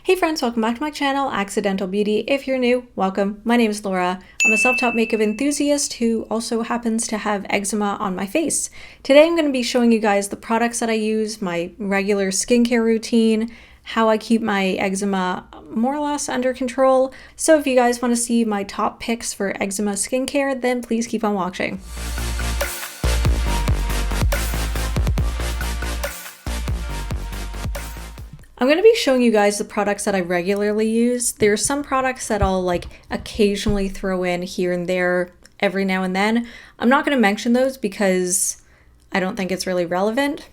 Hey friends, welcome back to my channel, Accidental Beauty. If you're new, welcome. My name is Laura. I'm a self-taught makeup enthusiast who also happens to have eczema on my face. Today I'm going to be showing you guys the products that I use, my regular skincare routine, how I keep my eczema more or less under control. So if you guys want to see my top picks for eczema skincare, then please keep on watching. I'm going to be showing you guys the products that I regularly use. There are some products that I'll occasionally throw in here and there every now and then. I'm not going to mention those because I don't think it's really relevant.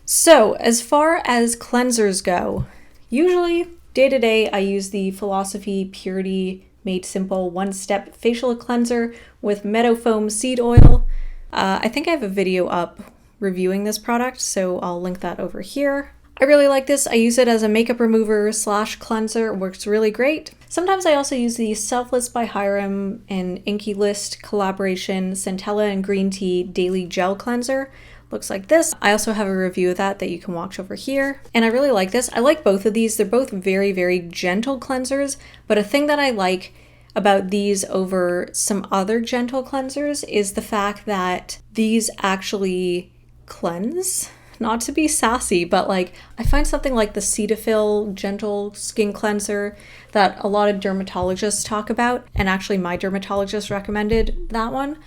So as far as cleansers go, usually day to day I use the Philosophy Purity Made Simple One-Step Facial Cleanser with Meadow Foam Seed Oil. I think I have a video up reviewing this product, so I'll link that over here. I really like this. I use it as a makeup remover / cleanser. It works really great. Sometimes I also use the Selfless by Hyram and Inky List collaboration Centella and Green Tea Daily Gel Cleanser. Looks like this. I also have a review of that you can watch over here. And I really like this. I like both of these. They're both very, very gentle cleansers, but a thing that I like about these over some other gentle cleansers is the fact that these actually cleanse. Not to be sassy, but I find something like the Cetaphil Gentle Skin Cleanser that a lot of dermatologists talk about, and actually my dermatologist recommended that one,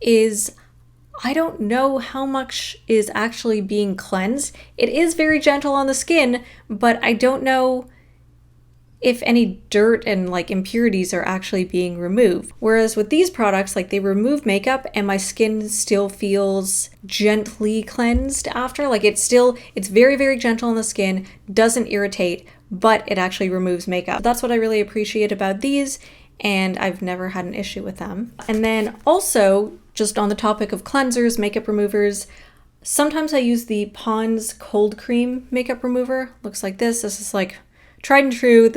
is I don't know how much is actually being cleansed. It is very gentle on the skin, but I don't know if any dirt and impurities are actually being removed. Whereas with these products, they remove makeup and my skin still feels gently cleansed after. It's very, very gentle on the skin, doesn't irritate, but it actually removes makeup. That's what I really appreciate about these, and I've never had an issue with them. And then also, just on the topic of cleansers, makeup removers, sometimes I use the Pond's Cold Cream makeup remover. Looks like this. This is tried and true.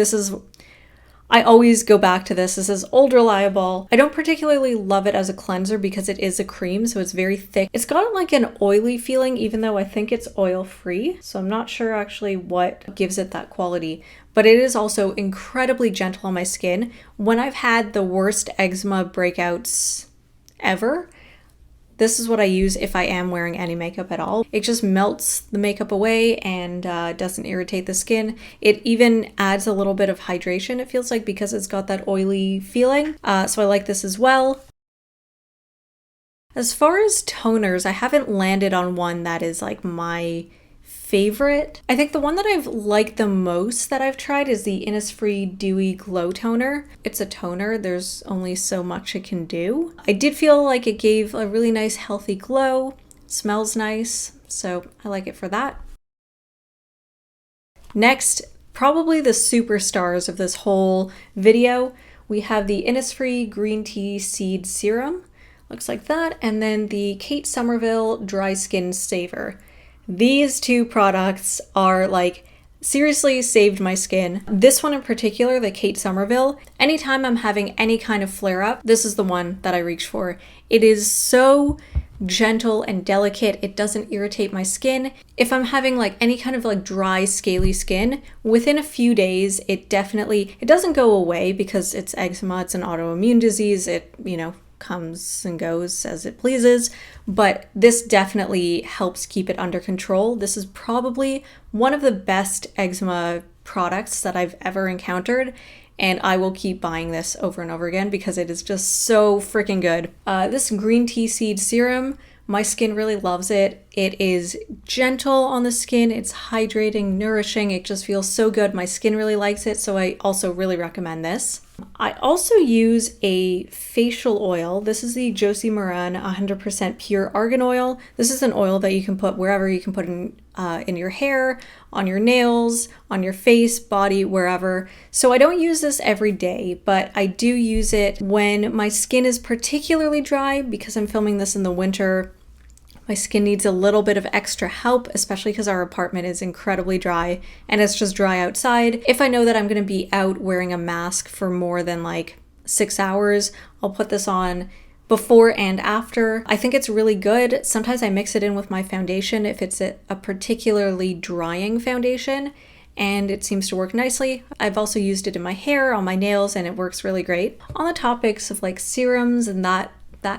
I always go back to this. This is old reliable. I don't particularly love it as a cleanser because it is a cream, so it's very thick. It's got an oily feeling, even though I think it's oil-free. So I'm not sure actually what gives it that quality, but it is also incredibly gentle on my skin. When I've had the worst eczema breakouts ever, this is what I use if I am wearing any makeup at all. It just melts the makeup away and doesn't irritate the skin. It even adds a little bit of hydration, it feels like, because it's got that oily feeling. So I like this as well. As far as toners, I haven't landed on one that is my favorite. I think the one that I've liked the most that I've tried is the Innisfree Dewy Glow Toner. It's a toner, there's only so much it can do. I did feel like it gave a really nice healthy glow, smells nice, so I like it for that. Next, probably the superstars of this whole video, we have the Innisfree Green Tea Seed Serum, looks like that, and then the Kate Somerville Dry Skin Saver. These two products are seriously saved my skin. This one in particular, the Kate Somerville, anytime I'm having any kind of flare-up, this is the one that I reach for. It is so gentle and delicate. It doesn't irritate my skin. If I'm having any kind of dry, scaly skin, within a few days, it doesn't go away because it's eczema, it's an autoimmune disease. It, comes and goes as it pleases, but this definitely helps keep it under control. This is probably one of the best eczema products that I've ever encountered, and I will keep buying this over and over again because it is just so freaking good. This green tea seed serum, my skin really loves it. It is gentle on the skin, it's hydrating, nourishing, it just feels so good. My skin really likes it, so I also really recommend this. I also use a facial oil. This is the Josie Maran 100% pure argan oil. This is an oil that you can put wherever. You can put in your hair, on your nails, on your face, body, wherever. So I don't use this every day, but I do use it when my skin is particularly dry because I'm filming this in the winter. My skin needs a little bit of extra help, especially because our apartment is incredibly dry and it's just dry outside. If I know that I'm going to be out wearing a mask for more than 6 hours, I'll put this on before and after. I think it's really good. Sometimes I mix it in with my foundation if it's a particularly drying foundation, and it seems to work nicely. I've also used it in my hair, on my nails, and it works really great. On the topics of like serums and that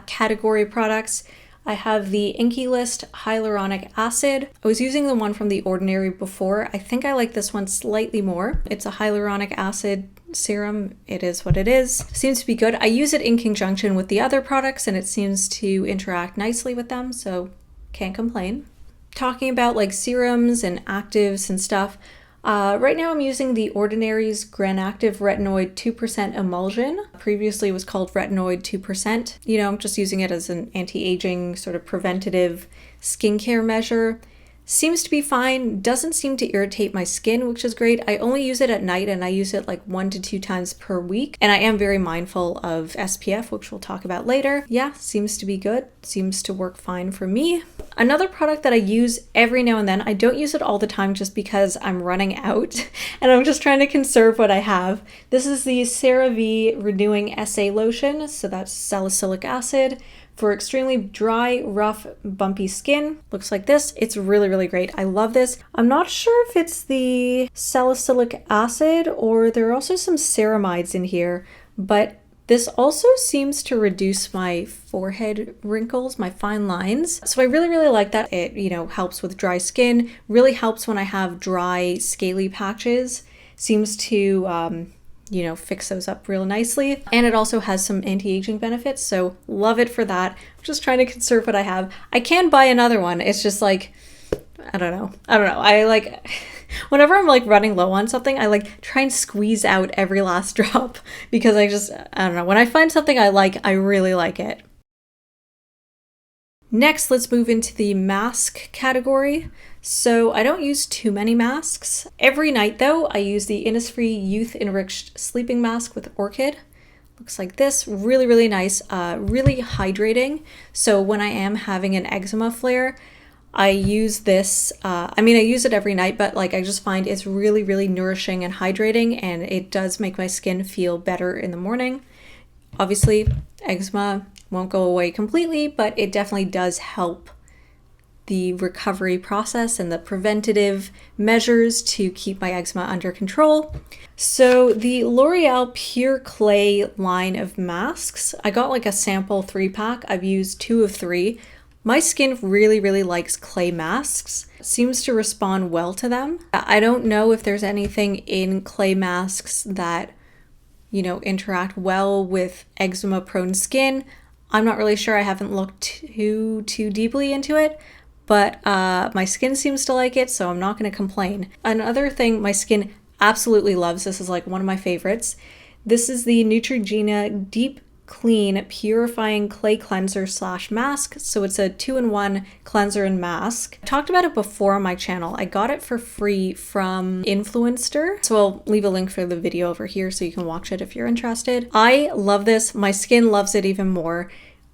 category of products, I have the Inky List Hyaluronic Acid. I was using the one from The Ordinary before. I think I like this one slightly more. It's a hyaluronic acid serum. It is what it is. Seems to be good. I use it in conjunction with the other products and it seems to interact nicely with them, so can't complain. Talking about like serums and actives and stuff, right now I'm using The Ordinary's Granactive Retinoid 2% Emulsion. Previously it was called Retinoid 2%. You know, I'm just using it as an anti-aging sort of preventative skincare measure. Seems to be fine, doesn't seem to irritate my skin, which is great. I only use it at night and I use it like 1 to 2 times per week. And I am very mindful of SPF, which we'll talk about later. Yeah, seems to be good. Seems to work fine for me. Another product that I use every now and then, I don't use it all the time just because I'm running out and I'm just trying to conserve what I have. This is the CeraVe Renewing SA Lotion. So that's salicylic acid for extremely dry, rough, bumpy skin. Looks like this. It's really, really great. I love this. I'm not sure if it's the salicylic acid or there are also some ceramides in here, but this also seems to reduce my forehead wrinkles, my fine lines. So I really, really like that. It, you know, helps with dry skin, really helps when I have dry, scaly patches. Seems to, you know, fix those up real nicely. And it also has some anti-aging benefits, so love it for that. I'm just trying to conserve what I have. I can buy another one. It's just like, I don't know. I like, whenever I'm like running low on something, I like try and squeeze out every last drop because I don't know. When I find something I like, I really like it. Next, let's move into the mask category. So I don't use too many masks. Every night though, I use the Innisfree Youth Enriched Sleeping Mask with Orchid. Looks like this, really, really nice, really hydrating. So when I am having an eczema flare, I use this, I use it every night, but like I just find it's really, really nourishing and hydrating, and it does make my skin feel better in the morning. Obviously, eczema won't go away completely, but it definitely does help the recovery process and the preventative measures to keep my eczema under control. So the L'Oreal Pure Clay line of masks, I got like a sample 3-pack. I've used 2 of 3. My skin really, really likes clay masks. Seems to respond well to them. I don't know if there's anything in clay masks that, you know, interact well with eczema prone skin. I'm not really sure. I haven't looked too deeply into it, but my skin seems to like it, so I'm not going to complain. Another thing my skin absolutely loves, this is like one of my favorites. This is the Neutrogena Deep Clean Purifying Clay Cleanser / Mask. So it's a 2-in-1 cleanser and mask. I talked about it before on my channel. I got it for free from Influencer. So I'll leave a link for the video over here so you can watch it if you're interested. I love this. My skin loves it even more.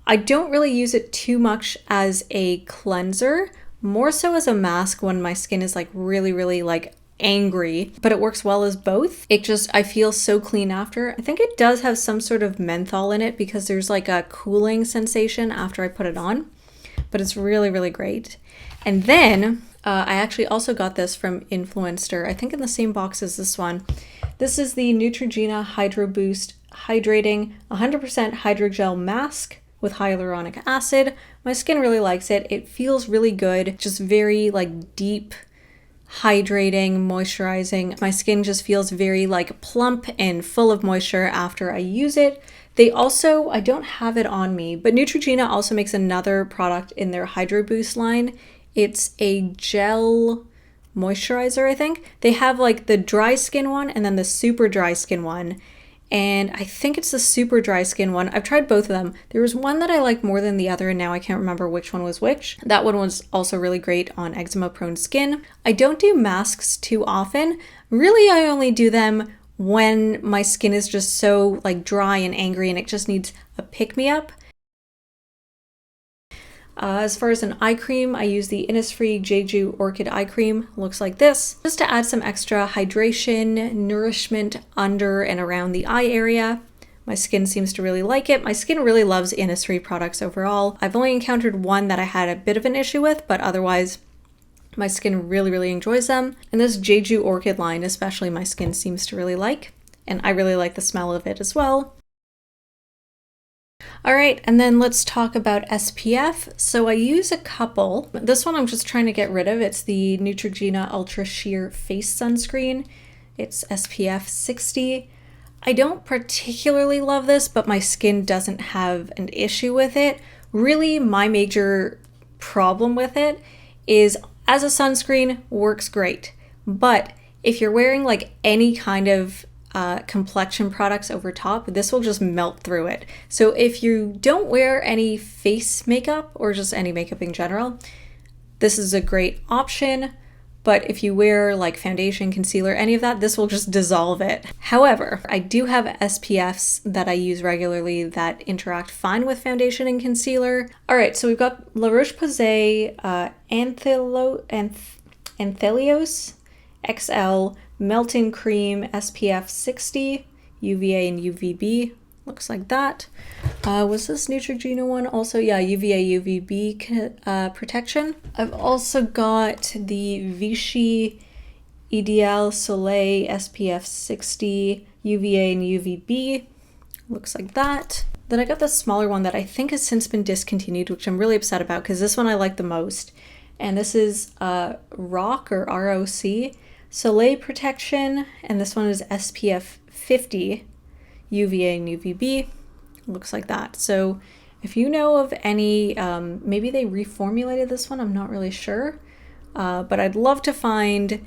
I don't really use it too much as a cleanser, more so as a mask when my skin is like really, really like angry, but it works well as both. I feel so clean after. I think it does have some sort of menthol in it because there's like a cooling sensation after I put it on, but it's really, really great. And then I actually also got this from Influencer, I think in the same box as this one. This is the Neutrogena Hydro Boost Hydrating 100% Hydrogel Mask with hyaluronic acid. My skin really likes it. It feels really good, just very like deep, hydrating, moisturizing. My skin just feels very like plump and full of moisture after I use it. They also, I don't have it on me, but Neutrogena also makes another product in their Hydro Boost line. It's a gel moisturizer, I think. They have like the dry skin one and then the super dry skin one. And I think it's the super dry skin one. I've tried both of them. There was one that I liked more than the other, and now I can't remember which one was which. That one was also really great on eczema prone skin. I don't do masks too often. Really, I only do them when my skin is just so like dry and angry and it just needs a pick-me-up. As far as an eye cream, I use the Innisfree Jeju Orchid Eye Cream. Looks like this, just to add some extra hydration, nourishment under and around the eye area. My skin seems to really like it. My skin really loves Innisfree products overall. I've only encountered one that I had a bit of an issue with, but otherwise, My skin really enjoys them. And this Jeju Orchid line, especially, my skin seems to really like. And I really like the smell of it as well. All right, and then let's talk about SPF. So I use a couple. This one I'm just trying to get rid of. It's the Neutrogena Ultra Sheer Face Sunscreen. It's SPF 60. I don't particularly love this, but my skin doesn't have an issue with it. Really, my major problem with it is as a sunscreen, works great. But if you're wearing like any kind of complexion products over top, this will just melt through it. So if you don't wear any face makeup or just any makeup in general, this is a great option. But if you wear like foundation, concealer, any of that, this will just dissolve it. However, I do have SPFs that I use regularly that interact fine with foundation and concealer. All right, so we've got La Roche-Posay Anthelios XL Melting Cream SPF 60, UVA and UVB. Looks like that. Was this Neutrogena one also? Yeah, UVA, UVB protection. I've also got the Vichy Ideal Soleil SPF 60, UVA and UVB. Looks like that. Then I got the smaller one that I think has since been discontinued, which I'm really upset about because this one I like the most. And this is ROC or ROC Soleil Protection, and this one is SPF 50, UVA and UVB. Looks like that. So if you know of any, maybe they reformulated this one, I'm not really sure, but I'd love to find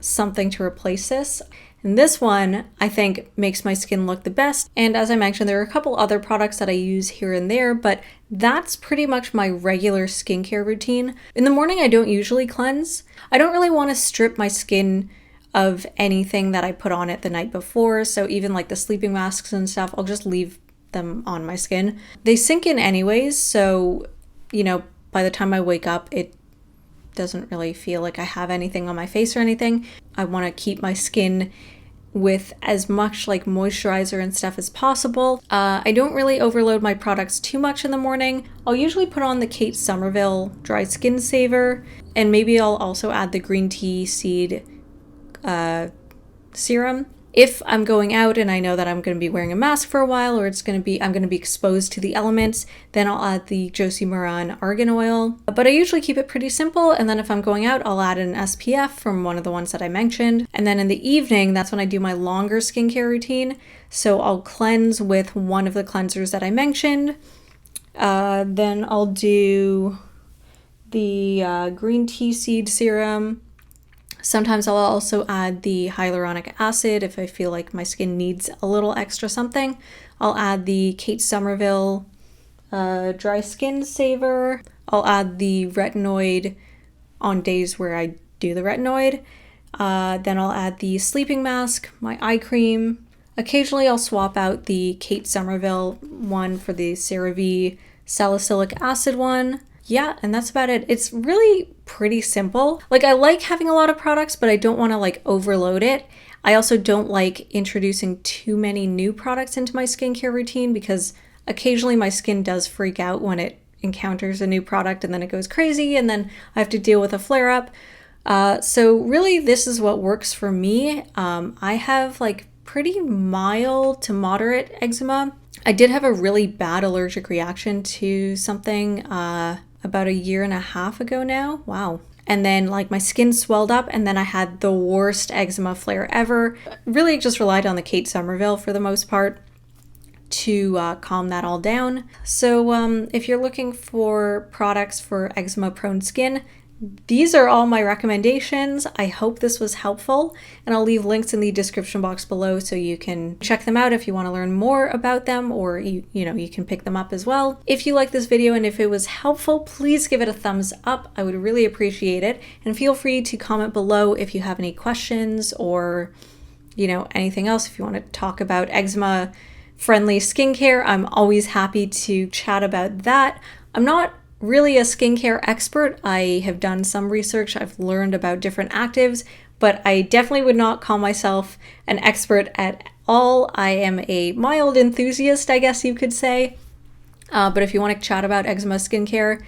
something to replace this. And this one, I think, makes my skin look the best. And as I mentioned, there are a couple other products that I use here and there, but that's pretty much my regular skincare routine. In the morning, I don't usually cleanse. I don't really want to strip my skin of anything that I put on it the night before. So even like the sleeping masks and stuff, I'll just leave them on my skin. They sink in anyways, so, you know, by the time I wake up, it doesn't really feel like I have anything on my face or anything. I want to keep my skin with as much like moisturizer and stuff as possible. I don't really overload my products too much in the morning. I'll usually put on the Kate Somerville Dry Skin Saver, and maybe I'll also add the green tea seed serum. If I'm going out and I know that I'm going to be wearing a mask for a while, or I'm going to be exposed to the elements, then I'll add the Josie Maran Argan Oil. But I usually keep it pretty simple, and then if I'm going out, I'll add an SPF from one of the ones that I mentioned. And then in the evening, that's when I do my longer skincare routine. So I'll cleanse with one of the cleansers that I mentioned. Then I'll do the green tea seed serum. Sometimes I'll also add the hyaluronic acid if I feel like my skin needs a little extra something. I'll add the Kate Somerville Dry Skin Saver. I'll add the retinoid on days where I do the retinoid. Then I'll add the sleeping mask, my eye cream. Occasionally I'll swap out the Kate Somerville one for the CeraVe salicylic acid one. Yeah, and that's about it. It's really pretty simple. Like, I like having a lot of products, but I don't want to like overload it. I also don't like introducing too many new products into my skincare routine because occasionally my skin does freak out when it encounters a new product and then it goes crazy and then I have to deal with a flare-up. So really this is what works for me. I have like pretty mild to moderate eczema. I did have a really bad allergic reaction to something about a year and a half ago now. Wow. And then like my skin swelled up and then I had the worst eczema flare ever. Really just relied on the Kate Somerville for the most part to calm that all down. So if you're looking for products for eczema prone skin, these are all my recommendations. I hope this was helpful, and I'll leave links in the description box below so you can check them out if you want to learn more about them, or you can pick them up as well. If you like this video and if it was helpful, please give it a thumbs up. I would really appreciate it, and feel free to comment below if you have any questions or anything else. If you want to talk about eczema-friendly skincare, I'm always happy to chat about that. I'm not really a skincare expert. I have done some research, I've learned about different actives, but I definitely would not call myself an expert at all. I am a mild enthusiast, I guess you could say. But if you want to chat about eczema skincare,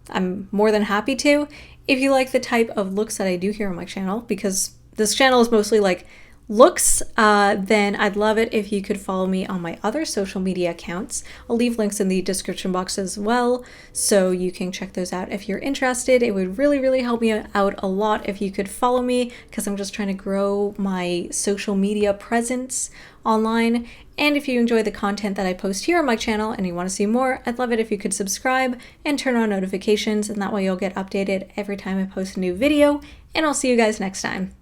I'm more than happy to. If you like the type of looks that I do here on my channel, because this channel is mostly like looks, then I'd love it if you could follow me on my other social media accounts. I'll leave links in the description box as well, so you can check those out if you're interested. It would really, really help me out a lot if you could follow me, because I'm just trying to grow my social media presence online. And if you enjoy the content that I post here on my channel and you want to see more, I'd love it if you could subscribe and turn on notifications, and that way you'll get updated every time I post a new video. And I'll see you guys next time.